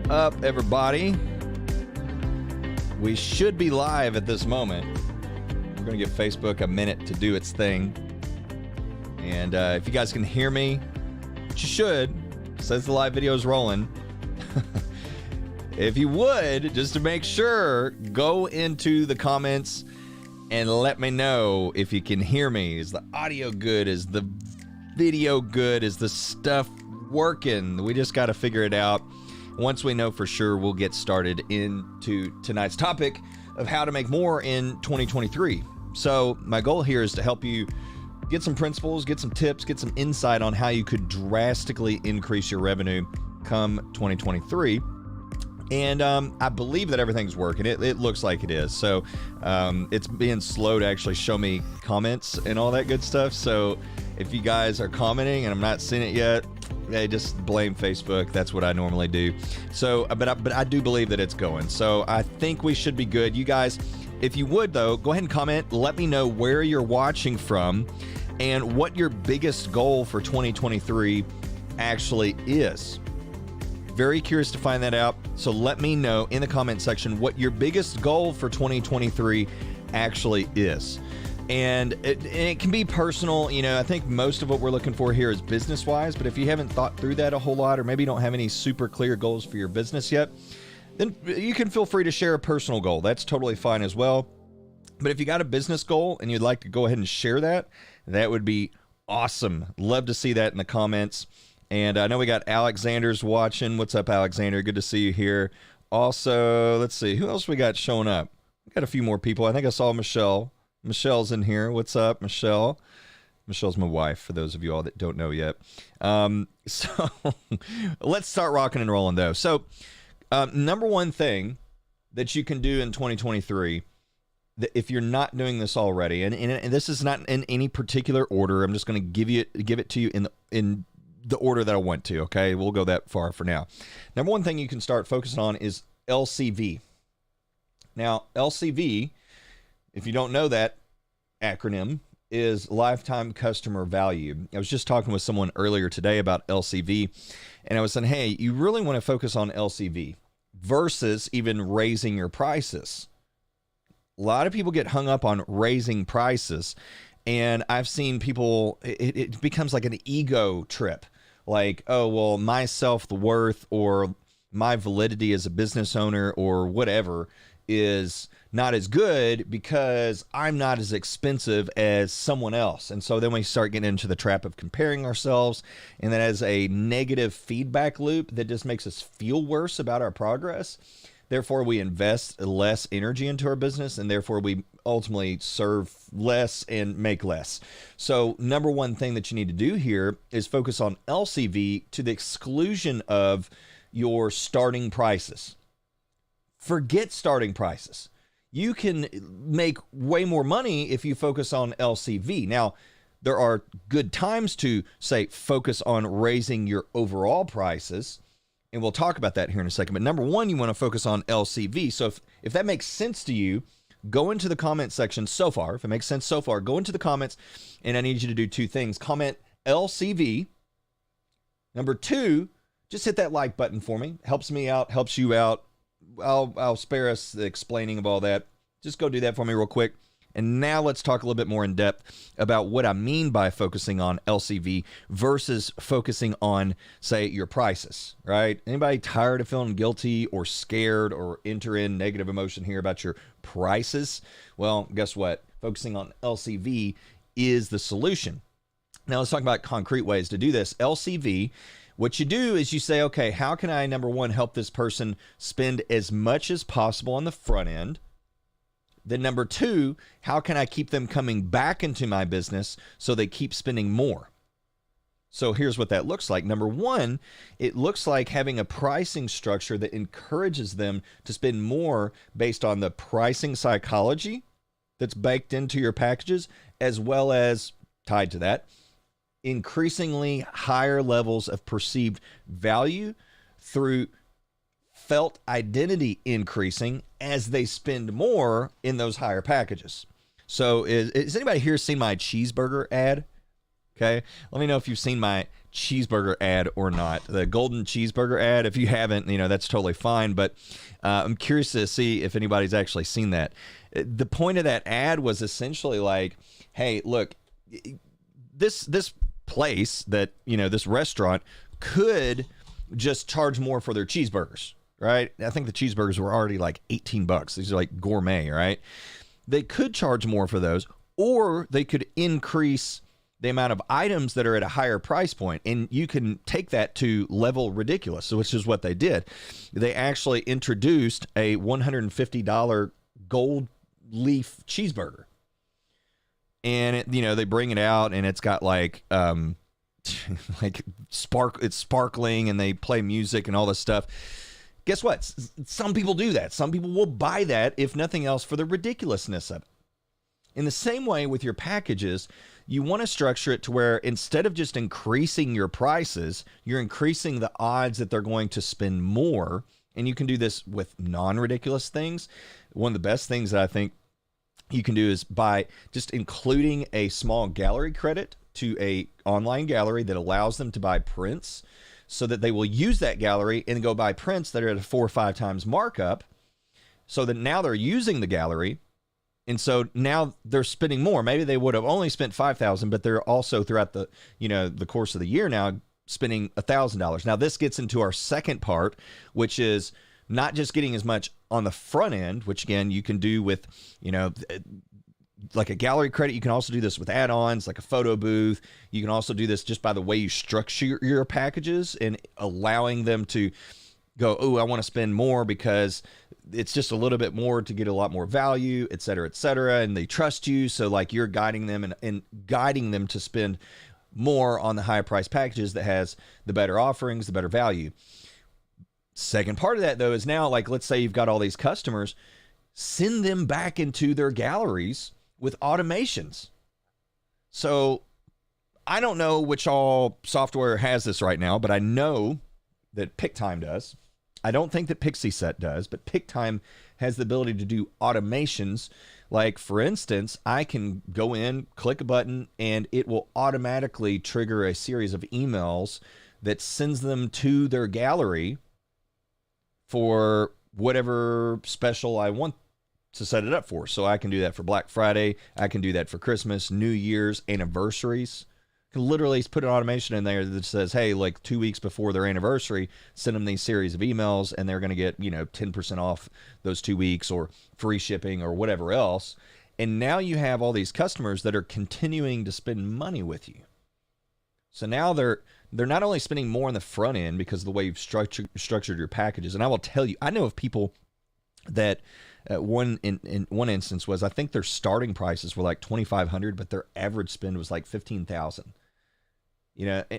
up, everybody? We should be live at this moment. We're going to give Facebook a minute to do its thing. And if you guys can hear me, which you should, says the live video is rolling. If you would, just to make sure, go into the comments and let me know if you can hear me. Is the audio good? Is the video good? Is the stuff working? We just got to figure it out. Once we know for sure, we'll get started into tonight's topic of how to make more in 2023. So my goal here is to help you get some principles, get some tips, get some insight on how you could drastically increase your revenue come 2023. And I believe that everything's working. It looks like it is. So it's being slow to actually show me comments and all that good stuff. So if you guys are commenting and I'm not seeing it yet, hey, just blame Facebook. That's what I normally do. So, but I do believe that it's going. So I think we should be good. You guys, if you would though, go ahead and comment. Let me know where you're watching from and what your biggest goal for 2023 actually is. Very curious to find that out. So let me know in the comment section what your biggest goal for 2023 actually is. And it can be personal. You know, I think most of what we're looking for here is business-wise, but if you haven't thought through that a whole lot, or maybe you don't have any super clear goals for your business yet, then you can feel free to share a personal goal. That's totally fine as well. But if you got a business goal and you'd like to go ahead and share that, that would be awesome. Love to see that in the comments. And I know we got Alexander's watching. What's up, Alexander? Good to see you here. Also, let's see, who else we got showing up? We got a few more people. I think I saw Michelle. Michelle's in here. What's up, Michelle? Michelle's my wife, for those of you all that don't know yet. So let's start rocking and rolling, though. So number one thing that you can do in 2023, if you're not doing this already, and this is not in any particular order, I'm just going to give it to you in the order that I want to, okay? We'll go that far for now. Number one thing you can start focusing on is LCV. Now, LCV, if you don't know that acronym, is lifetime customer value. I was just talking with someone earlier today about LCV, and I was saying, hey, you really want to focus on LCV versus even raising your prices. A lot of people get hung up on raising prices, and I've seen people, it becomes like an ego trip. Like, oh, well, my self-worth or my validity as a business owner or whatever is not as good because I'm not as expensive as someone else. And so then we start getting into the trap of comparing ourselves, and that has a negative feedback loop that just makes us feel worse about our progress. Therefore, we invest less energy into our business, and therefore we ultimately serve less and make less. So number one thing that you need to do here is focus on LCV to the exclusion of your starting prices. Forget starting prices. You can make way more money if you focus on LCV. Now, there are good times to, say, focus on raising your overall prices, and we'll talk about that here in a second. But number one, you want to focus on LCV. So if that makes sense to you, go into the comment section so far. If it makes sense so far, go into the comments, and I need you to do two things. Comment LCV. Number two, just hit that like button for me. Helps me out, helps you out. I'll spare us the explaining of all that. Just go do that for me real quick. And now let's talk a little bit more in depth about what I mean by focusing on LCV versus focusing on, say, your prices, right? Anybody tired of feeling guilty or scared or enter in negative emotion here about your prices? Well, guess what? Focusing on LCV is the solution. Now let's talk about concrete ways to do this. LCV, what you do is you say, okay, how can I, number one, help this person spend as much as possible on the front end? Then number two, how can I keep them coming back into my business so they keep spending more? So here's what that looks like. Number one, it looks like having a pricing structure that encourages them to spend more based on the pricing psychology that's baked into your packages, as well as, tied to that, increasingly higher levels of perceived value through felt identity increasing as they spend more in those higher packages. So is anybody here seen my cheeseburger ad? Okay, let me know if you've seen my cheeseburger ad or not. The golden cheeseburger ad. If you haven't, that's totally fine. But I'm curious to see if anybody's actually seen that. The point of that ad was essentially like, hey, look, this place that, this restaurant could just charge more for their cheeseburgers, right? I think the cheeseburgers were already like $18. These are like gourmet, right? They could charge more for those, or they could increase the amount of items that are at a higher price point, and you can take that to level ridiculous, which is what they did. They actually introduced a $150 gold leaf cheeseburger, and they bring it out, and it's got like it's sparkling, and they play music and all this stuff. Guess what? Some people do that. Some people will buy that, if nothing else, for the ridiculousness of it. In the same way with your packages, you want to structure it to where instead of just increasing your prices, you're increasing the odds that they're going to spend more. And you can do this with non-ridiculous things. One of the best things that I think you can do is by just including a small gallery credit to a online gallery that allows them to buy prints, so that they will use that gallery and go buy prints that are at a 4 or 5 times markup, so that now they're using the gallery. And so now they're spending more. Maybe they would have only spent $5,000, but they're also throughout the, the course of the year now spending $1,000. Now this gets into our second part, which is not just getting as much on the front end, which again, you can do with, like a gallery credit. You can also do this with add-ons, like a photo booth. You can also do this just by the way you structure your packages and allowing them to go, oh, I want to spend more because it's just a little bit more to get a lot more value, et cetera, et cetera. And they trust you. So like you're guiding them and guiding them to spend more on the higher price packages that has the better offerings, the better value. Second part of that though is now, like, let's say you've got all these customers, send them back into their galleries with automations. So I don't know which all software has this right now, but I know that PickTime does. I don't think that Pixieset does, but PickTime has the ability to do automations. Like, for instance, I can go in, click a button, and it will automatically trigger a series of emails that sends them to their gallery for whatever special I want to set it up for. So I can do that for Black Friday. I can do that for Christmas, New Year's, anniversaries. Can literally put an automation in there that says, hey, like 2 weeks before their anniversary, send them these series of emails, and they're going to get, 10% off those 2 weeks, or free shipping, or whatever else. And now you have all these customers that are continuing to spend money with you. So now they're not only spending more on the front end because of the way you've structured your packages. And I will tell you, I know of people that in one instance was, I think their starting prices were like $2,500, but their average spend was like $15,000.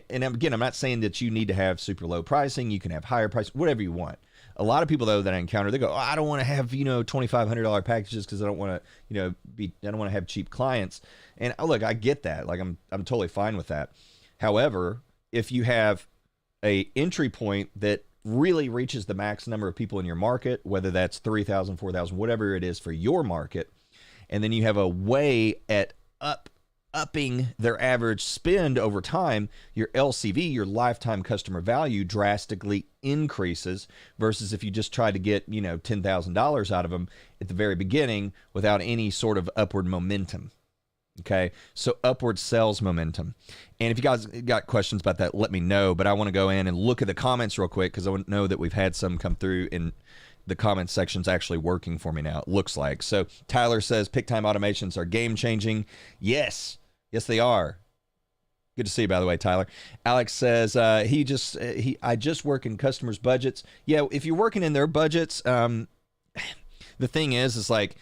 And again, I'm not saying that you need to have super low pricing. You can have higher price, whatever you want. A lot of people though that I encounter, they go, oh, I don't want to have $2,500 packages because I don't want to I don't want to have cheap clients. And look, I get that. Like I'm totally fine with that. However, if you have a entry point that really reaches the max number of people in your market, whether that's 3,000, 4,000, whatever it is for your market, and then you have a way at upping their average spend over time, your LCV, your lifetime customer value, drastically increases, versus if you just try to get $10,000 out of them at the very beginning without any sort of upward momentum. Okay, so upward sales momentum. And if you guys got questions about that, let me know. But I want to go in and look at the comments real quick, because I know that we've had some come through, and the comments section's actually working for me now, it looks like. So Tyler says PickTime automations are game changing. Yes, they are. Good to see you, by the way, Tyler. Alex says I just work in customers' budgets. Yeah, if you're working in their budgets, the thing is like,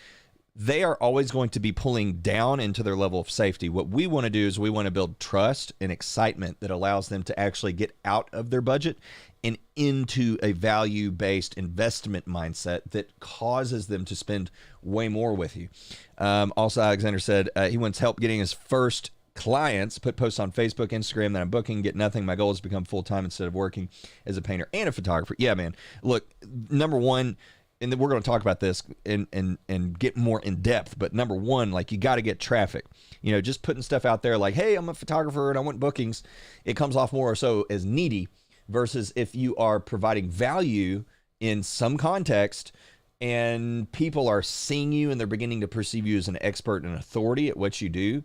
they are always going to be pulling down into their level of safety. What we want to do is we want to build trust and excitement that allows them to actually get out of their budget and into a value-based investment mindset that causes them to spend way more with you. Also, Alexander said he wants help getting his first clients, put posts on Facebook, Instagram that I'm booking, get nothing. My goal is to become full-time instead of working as a painter and a photographer. Yeah, man. Look, number one, and then we're going to talk about this and get more in depth. But number one, like, you got to get traffic. You know, just putting stuff out there like, hey, I'm a photographer and I want bookings, it comes off more so as needy, versus if you are providing value in some context and people are seeing you and they're beginning to perceive you as an expert and authority at what you do,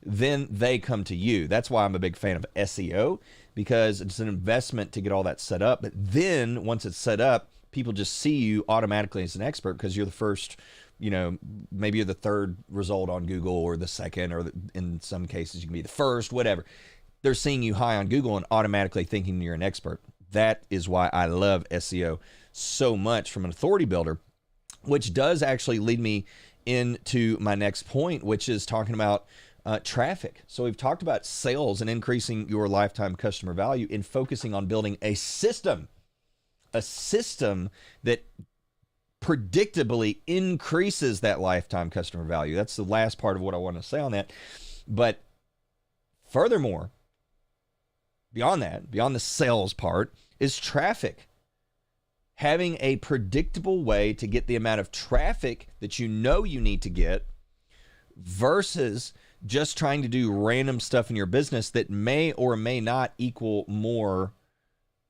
then they come to you. That's why I'm a big fan of SEO, because it's an investment to get all that set up. But then once it's set up, people just see you automatically as an expert because you're the first, you know, maybe you're the third result on Google, or the second, or in some cases you can be the first, whatever. They're seeing you high on Google and automatically thinking you're an expert. That is why I love SEO so much from an authority builder, which does actually lead me into my next point, which is talking about traffic. So we've talked about sales and increasing your lifetime customer value and focusing on building a system that predictably increases that lifetime customer value. That's the last part of what I want to say on that. But furthermore, beyond that, beyond the sales part, is traffic. Having a predictable way to get the amount of traffic that you know you need to get, versus just trying to do random stuff in your business that may or may not equal more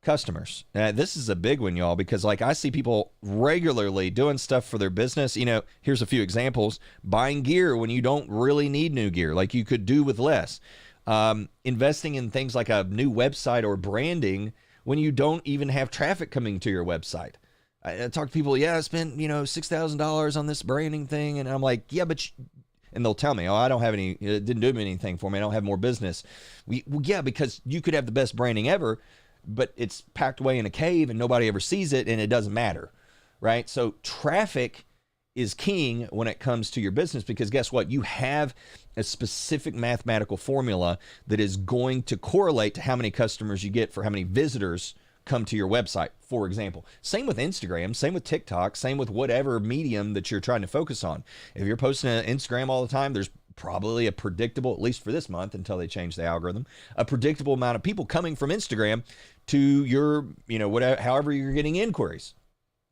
customers. This is a big one, y'all, because like I see people regularly doing stuff for their business. You know, here's a few examples: buying gear when you don't really need new gear, like you could do with less. Investing in things like a new website or branding when you don't even have traffic coming to your website. I talk to people, yeah, I spent, $6,000 on this branding thing. And I'm like, yeah, but and they'll tell me, oh, I don't have any, it didn't do anything for me. I don't have more business. Well, yeah, because you could have the best branding ever, but it's packed away in a cave and nobody ever sees it and it doesn't matter, right? So traffic is king when it comes to your business, because guess what? You have a specific mathematical formula that is going to correlate to how many customers you get for how many visitors come to your website, for example. Same with Instagram, same with TikTok, same with whatever medium that you're trying to focus on. If you're posting on Instagram all the time, there's probably a predictable, at least for this month until they change the algorithm, a predictable amount of people coming from Instagram to your, whatever, however you're getting inquiries,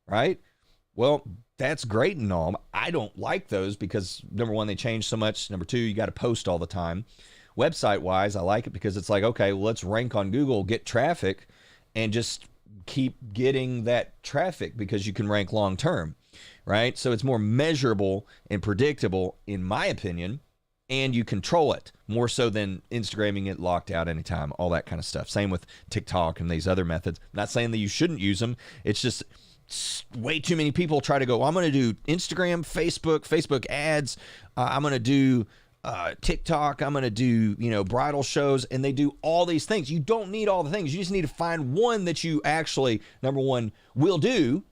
right? Well, that's great and all. I don't like those because, number one, they change so much. Number two, you got to post all the time. Website wise, I like it because it's like, okay, well, let's rank on Google, get traffic, and just keep getting that traffic because you can rank long term, right? So it's more measurable and predictable, in my opinion, and you control it more so than Instagramming it locked out anytime, all that kind of stuff. Same with TikTok and these other methods. I'm not saying that you shouldn't use them. It's just way too many people try to go, well, I'm going to do Instagram, Facebook ads. I'm going to do TikTok. I'm going to do, bridal shows, and they do all these things. You don't need all the things. You just need to find one that you actually, number one, will do.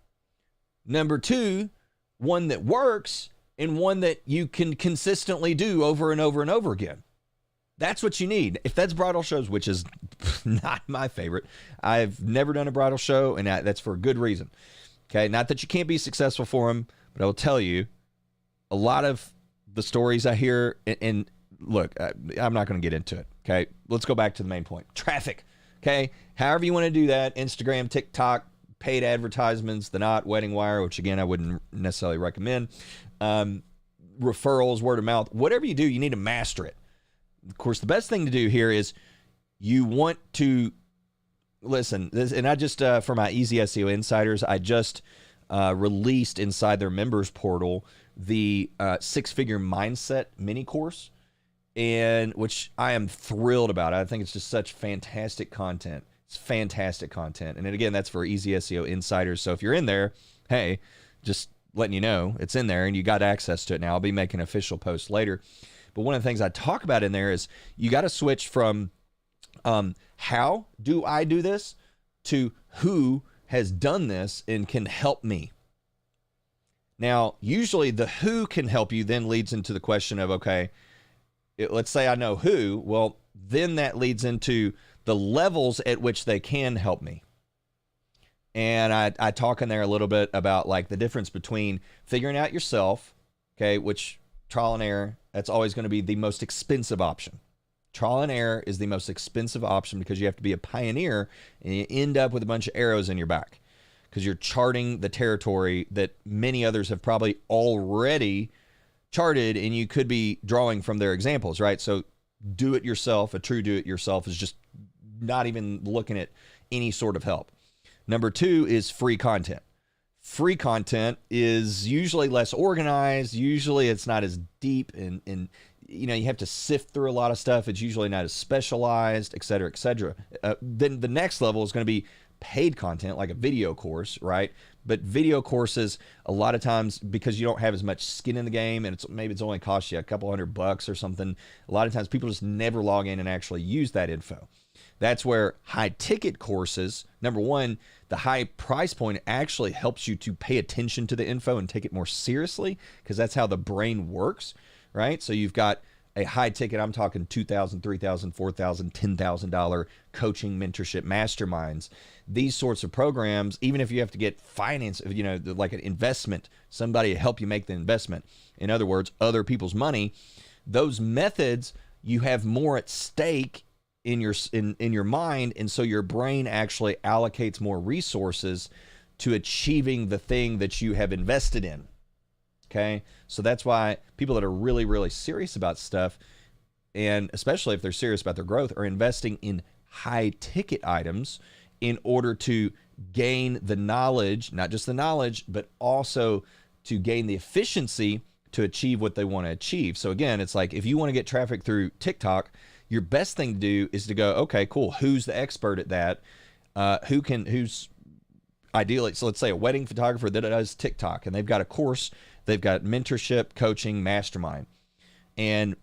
Number two, one that works, and one that you can consistently do over and over and over again. That's what you need. If that's bridal shows, which is not my favorite, I've never done a bridal show, and that's for a good reason. Okay, not that you can't be successful for them, but I will tell you, a lot of the stories I hear, and look, I'm not going to get into it. Okay, let's go back to the main point. Traffic. Okay, however you want to do that, Instagram, TikTok, paid advertisements, the Knot, Wedding Wire, which again I wouldn't necessarily recommend. Referrals, word of mouth, whatever you do, you need to master it. Of course, the best thing to do here is you want to listen. This, and I just for my Easy SEO Insiders, I just released inside their members portal the 6-figure mindset mini course, and which I am thrilled about. I think it's just such fantastic content. It's fantastic content, and then again, that's for Easy SEO Insiders. So if you're in there, hey, just letting you know it's in there and you got access to it now. I'll be making official posts later. But one of the things I talk about in there is you got to switch from how do I do this to who has done this and can help me. Now, usually the who can help you then leads into the question of, okay, let's say I know who. Well, then that leads into the levels at which they can help me. And I talk in there a little bit about like the difference between figuring out yourself, okay, which trial and error, that's always going to be the most expensive option. Trial and error is the most expensive option because you have to be a pioneer and you end up with a bunch of arrows in your back. because you're charting the territory that many others have probably already charted, and you could be drawing from their examples, right? So do it yourself, a true do it yourself, is just not even looking at any sort of help. Number two is free content. Free content is usually less organized. Usually it's not as deep, and you know, you have to sift through a lot of stuff. It's usually not as specialized, et cetera, et cetera. Then the next level is going to be paid content, like a video course, right? But video courses, a lot of times, because you don't have as much skin in the game, and maybe it's only cost you a couple $100 or something, a lot of times people just never log in and actually use that info. That's where high ticket courses, number one, the high price point actually helps you to pay attention to the info and take it more seriously, because that's how the brain works, right? So you've got a high ticket, I'm talking $2,000, $3,000, $4,000, $10,000 coaching, mentorship, masterminds. These sorts of programs, even if you have to get finance, you know, like an investment, somebody to help you make the investment, in other words, other people's money, those methods, you have more at stake in your mind, and so your brain actually allocates more resources to achieving the thing that you have invested in. Okay, so that's why people that are really, really serious about stuff, and especially if they're serious about their growth, are investing in high ticket items in order to gain the knowledge, not just the knowledge, but also to gain the efficiency to achieve what they want to achieve. So again, it's like, if you want to get traffic through TikTok, your best thing to do is to go, okay, cool, who's the expert at that? Who's ideally, so let's say a wedding photographer that does TikTok, and they've got a course, they've got mentorship, coaching, mastermind. And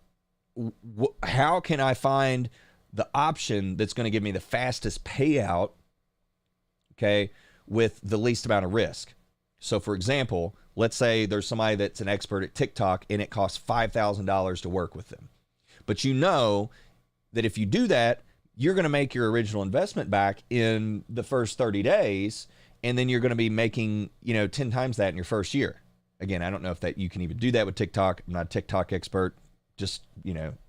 how can I find the option that's going to give me the fastest payout, okay, with the least amount of risk? So for example, let's say there's somebody that's an expert at TikTok and it costs $5,000 to work with them. But you know that if you do that, you're going to make your original investment back in the first 30 days, and then you're going to be making, 10 times that in your first year. Again, I don't know if that you can even do that with TikTok. I'm not a TikTok expert, just,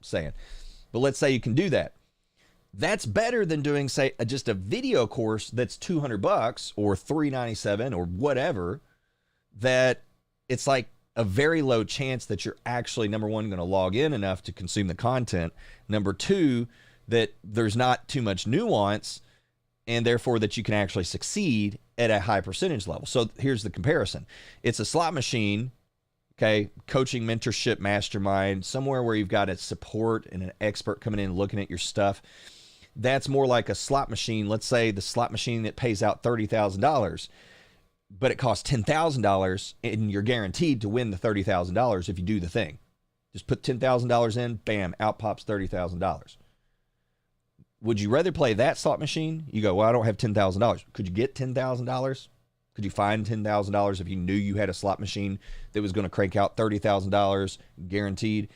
saying. But let's say you can do that. That's better than doing, say, just a video course that's $200 or $397 or whatever, that it's like a very low chance that you're actually, number one, going to log in enough to consume the content. Number two, that there's not too much nuance, and therefore that you can actually succeed at a high percentage level. So here's the comparison. It's a slot machine, okay, coaching, mentorship, mastermind, somewhere where you've got a support and an expert coming in and looking at your stuff. That's more like a slot machine. Let's say the slot machine that pays out $30,000, but it costs $10,000, and you're guaranteed to win the $30,000 if you do the thing. Just put $10,000 in, bam, out pops $30,000. Would you rather play that slot machine? You go, well, I don't have $10,000. Could you get $10,000? Could you find $10,000 if you knew you had a slot machine that was going to crank out $30,000 guaranteed?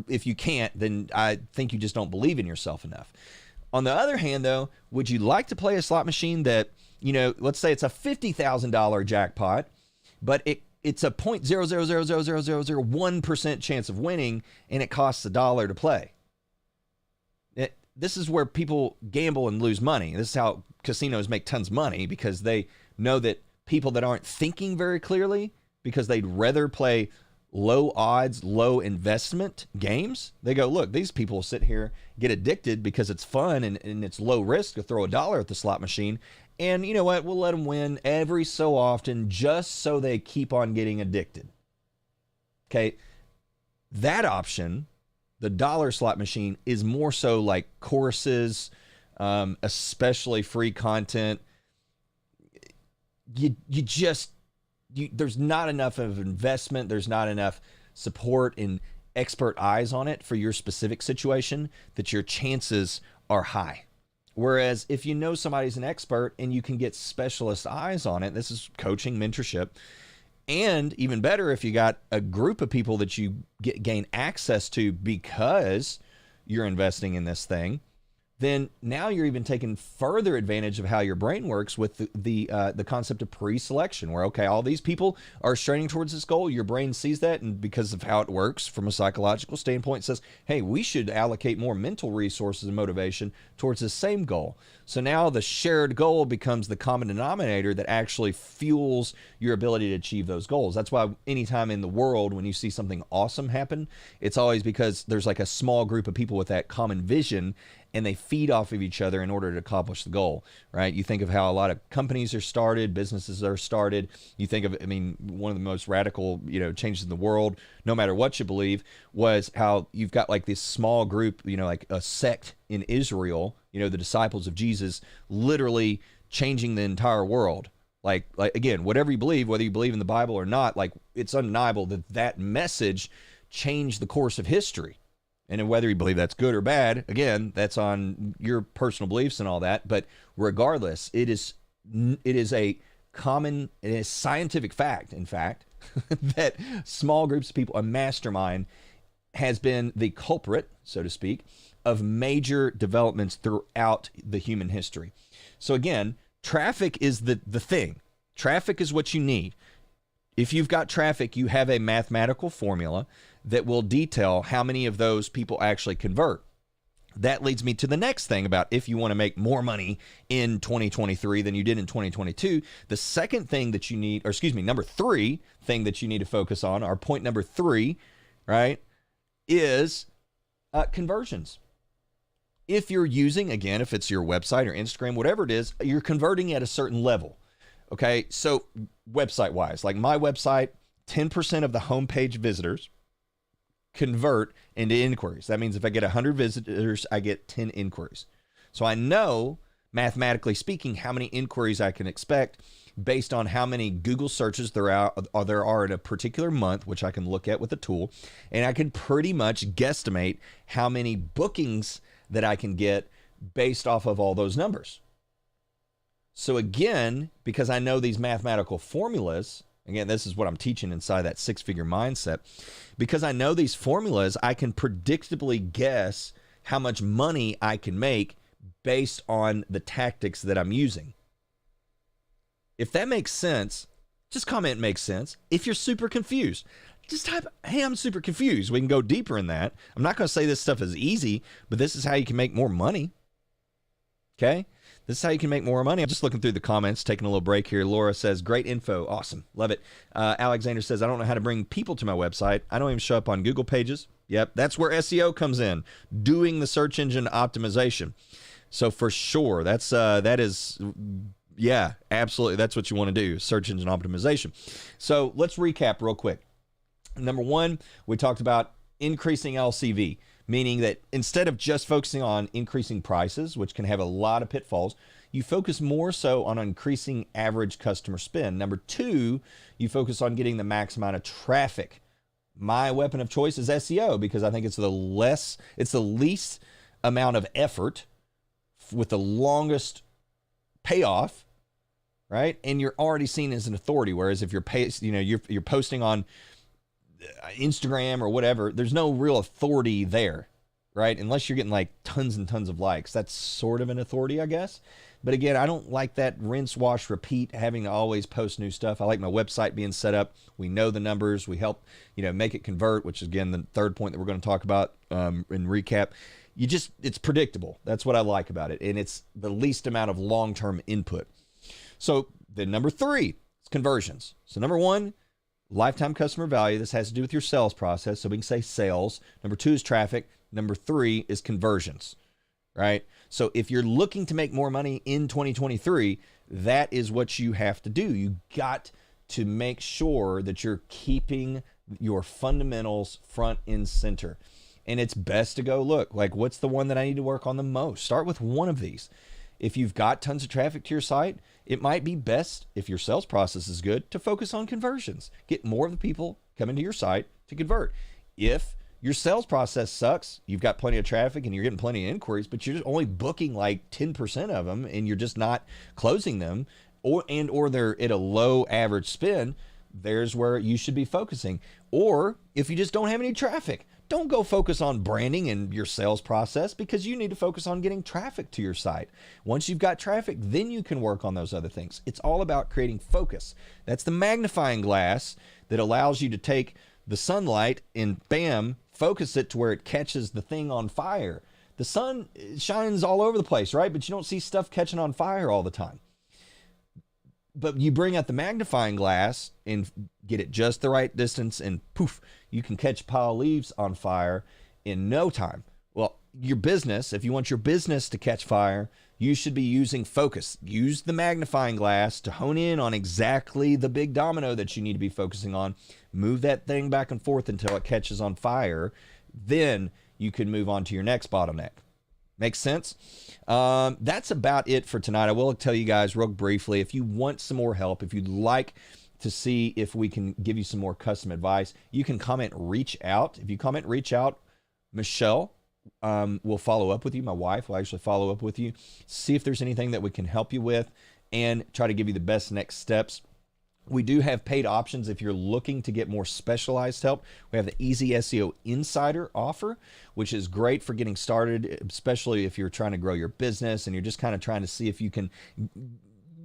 If you can't, then I think you just don't believe in yourself enough. On the other hand, though, would you like to play a slot machine that, let's say it's a $50,000 jackpot, but it's a 0.0000001% chance of winning, and it costs $1 to play? This is where people gamble and lose money. This is how casinos make tons of money, because they know that people that aren't thinking very clearly, because they'd rather play low odds, low investment games, they go, look, these people sit here, get addicted because it's fun and it's low risk to throw $1 at the slot machine. And you know what? We'll let them win every so often just so they keep on getting addicted. Okay. That option, the dollar slot machine, is more so like courses, especially free content. There's not enough of investment. There's not enough support and expert eyes on it for your specific situation that your chances are high. Whereas if you know somebody's an expert and you can get specialist eyes on it, this is coaching, mentorship, and even better if you got a group of people that you gain access to because you're investing in this thing, then now you're even taking further advantage of how your brain works with the concept of pre-selection, where, okay, all these people are straining towards this goal. Your brain sees that, and because of how it works from a psychological standpoint, says, hey, we should allocate more mental resources and motivation towards the same goal. So now the shared goal becomes the common denominator that actually fuels your ability to achieve those goals. That's why anytime in the world when you see something awesome happen, it's always because there's like a small group of people with that common vision, and they feed off of each other in order to accomplish the goal, right? You think of how a lot of companies are started, businesses are started. You think of, I mean, one of the most radical, changes in the world, no matter what you believe, was how you've got like this small group, like a sect in Israel, the disciples of Jesus, literally changing the entire world. Like again, whatever you believe, whether you believe in the Bible or not, like it's undeniable that message changed the course of history. And whether you believe that's good or bad, again, that's on your personal beliefs and all that. But regardless, it is a common, it is scientific fact, in fact, that small groups of people, a mastermind, has been the culprit, so to speak, of major developments throughout the human history. So again, traffic is the thing. Traffic is what you need. If you've got traffic, you have a mathematical formula that will detail how many of those people actually convert. That leads me to the next thing about if you want to make more money in 2023 than you did in 2022. The second thing that you need, or excuse me, number 3 thing that you need to focus on, or point number 3, right, is conversions. If you're using, again, if it's your website or Instagram, whatever it is, you're converting at a certain level. Okay, so website-wise, like my website, 10% of the homepage visitors convert into inquiries. That means if I get 100 visitors, I get 10 inquiries. So I know, mathematically speaking, how many inquiries I can expect based on how many Google searches there are in a particular month, which I can look at with a tool, and I can pretty much guesstimate how many bookings that I can get based off of all those numbers. So again, because I know these mathematical formulas, again, this is what I'm teaching inside that 6-figure mindset. Because I know these formulas, I can predictably guess how much money I can make based on the tactics that I'm using. If that makes sense, just comment makes sense. If you're super confused, just type, hey, I'm super confused. We can go deeper in that. I'm not going to say this stuff is easy, but this is how you can make more money. Okay? This is how you can make more money. I'm just looking through the comments, taking a little break here. Laura says, great info. Awesome. Love it. Alexander says, I don't know how to bring people to my website. I don't even show up on Google pages. Yep, that's where SEO comes in, doing the search engine optimization. So for sure, that is, yeah, absolutely. That's what you want to do, search engine optimization. So let's recap real quick. Number 1, we talked about increasing LCV. Meaning that instead of just focusing on increasing prices, which can have a lot of pitfalls, you focus more so on increasing average customer spend. Number 2, you focus on getting the max amount of traffic. My weapon of choice is SEO because I think it's the least amount of effort with the longest payoff, right? And you're already seen as an authority. Whereas if you're posting on Instagram or whatever, there's no real authority there, right? Unless you're getting like tons and tons of likes. That's sort of an authority, I guess. But again, I don't like that rinse, wash, repeat, having to always post new stuff. I like my website being set up. We know the numbers. We help, make it convert, which is, again, the third point that we're going to talk about in recap. It's predictable. That's what I like about it. And it's the least amount of long-term input. So then number 3 is conversions. So number 1, lifetime customer value. This has to do with your sales process. So we can say sales. Number 2 is traffic. Number 3 is conversions, right? So if you're looking to make more money in 2023, that is what you have to do. You got to make sure that you're keeping your fundamentals front and center. And it's best to go look, like, what's the one that I need to work on the most? Start with one of these. If you've got tons of traffic to your site, it might be best, if your sales process is good, to focus on conversions. Get more of the people coming to your site to convert. If your sales process sucks, you've got plenty of traffic and you're getting plenty of inquiries, but you're just only booking like 10% of them and you're just not closing them, or they're at a low average spend, there's where you should be focusing. Or if you just don't have any traffic, don't go focus on branding and your sales process, because you need to focus on getting traffic to your site. Once you've got traffic, then you can work on those other things. It's all about creating focus. That's the magnifying glass that allows you to take the sunlight and bam, focus it to where it catches the thing on fire. The sun shines all over the place, right? But you don't see stuff catching on fire all the time. But you bring out the magnifying glass and get it just the right distance, and poof, you can catch a pile of leaves on fire in no time. Well, your business, if you want your business to catch fire, you should be using focus. Use the magnifying glass to hone in on exactly the big domino that you need to be focusing on. Move that thing back and forth until it catches on fire. Then you can move on to your next bottleneck. Makes sense? That's about it for tonight. I will tell you guys real briefly, if you want some more help, if you'd like to see if we can give you some more custom advice, you can comment reach out. If you comment reach out, Michelle will follow up with you. My wife will actually follow up with you, see if there's anything that we can help you with, and try to give you the best next steps. We do have paid options if you're looking to get more specialized help. We have the Easy SEO Insider offer, which is great for getting started, especially if you're trying to grow your business and you're just kind of trying to see if you can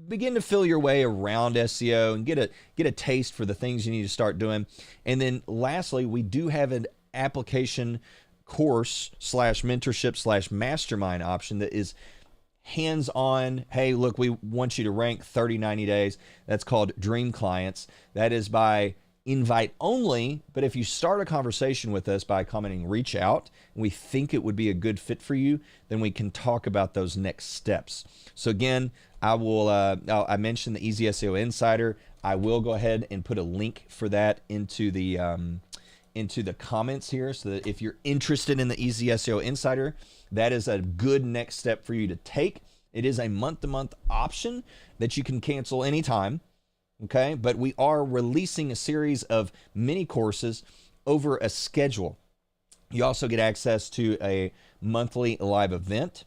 begin to feel your way around SEO and get a taste for the things you need to start doing. And then lastly, we do have an application course / mentorship / mastermind option that is hands-on. Hey, look, we want you to rank 30, 90 days. That's called Dream Clients. That is by invite only, but if you start a conversation with us by commenting reach out, and we think it would be a good fit for you, then we can talk about those next steps. So again, I mentioned the Easy SEO Insider. I will go ahead and put a link for that into the comments here, so that if you're interested in the Easy SEO Insider, that is a good next step for you to take. It is a month-to-month option that you can cancel anytime, okay? But we are releasing a series of mini courses over a schedule. You also get access to a monthly live event,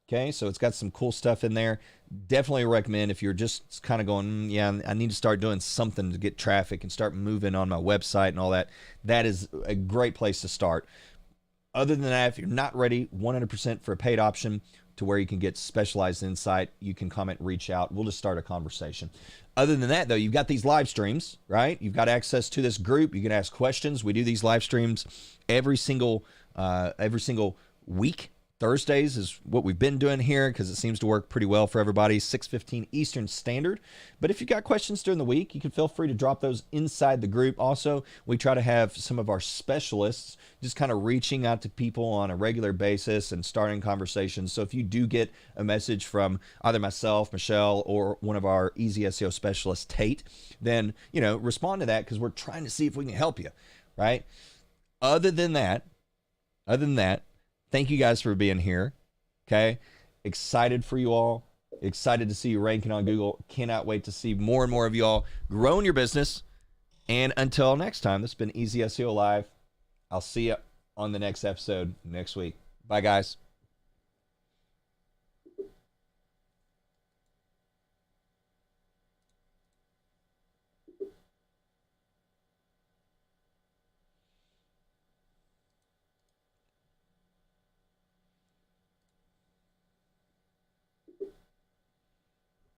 okay? So it's got some cool stuff in there. Definitely recommend if you're just kind of going, yeah, I need to start doing something to get traffic and start moving on my website and all that. That is a great place to start. Other than that, if you're not ready 100% for a paid option to where you can get specialized insight, you can comment, reach out. We'll just start a conversation. Other than that, though, you've got these live streams, right? You've got access to this group. You can ask questions. We do these live streams every single week. Thursdays is what we've been doing here because it seems to work pretty well for everybody, 6:15 Eastern Standard. But if you've got questions during the week, you can feel free to drop those inside the group. Also, we try to have some of our specialists just kind of reaching out to people on a regular basis and starting conversations. So if you do get a message from either myself, Michelle, or one of our Easy SEO specialists, Tate, then, respond to that because we're trying to see if we can help you, right? Other than that, thank you guys for being here, okay? Excited for you all. Excited to see you ranking on Google. Cannot wait to see more and more of you all growing your business. And until next time, this has been Easy SEO Live. I'll see you on the next episode next week. Bye, guys.